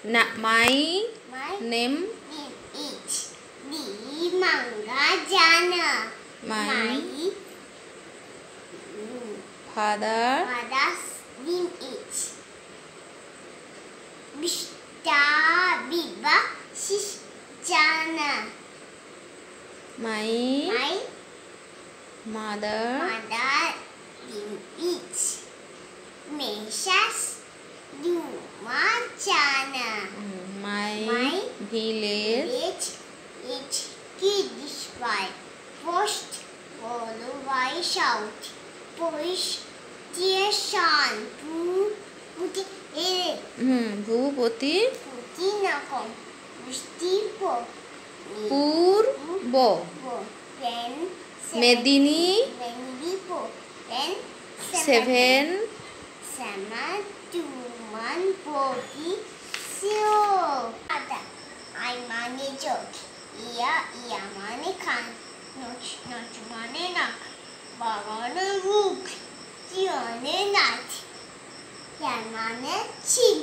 My name is Mangajana. My father's name is Vishta Biba Shishjana. My mother name is Meshas Dumachana. My village is Kidishwai. Post followed by shout. Push station. Bhupathi Putinakon. Pustipo. Purba Then Medinipur Then 7 Samatuman Poti Sio. I mane joke. Ia mane khan. Noch mane nak. Bagane muk. Tione nat. Yan mane chin.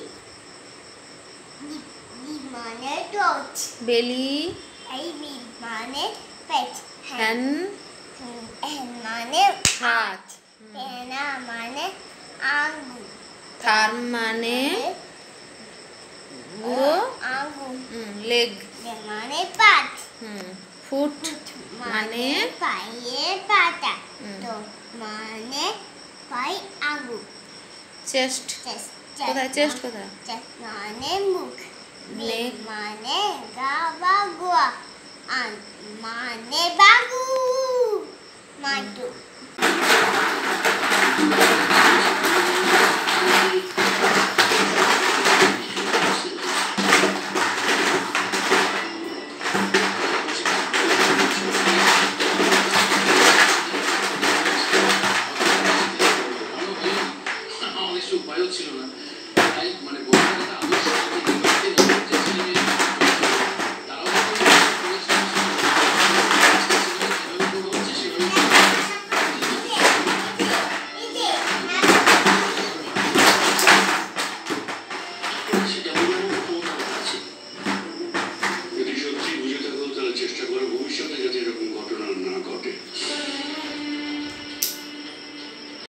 Di mane dot. বেলি I mane pet. hen mane হাত Pena mane angu. থার মানে বুড়ো leg mane pat. Foot মানে পায়ে পাতা. তো মানে পাই আগু. চেস্ট কোথায় চেস্ট কোথায় মানে মুখ. নেক মানে গা বা গোয়া. মানে বাগু. মাটু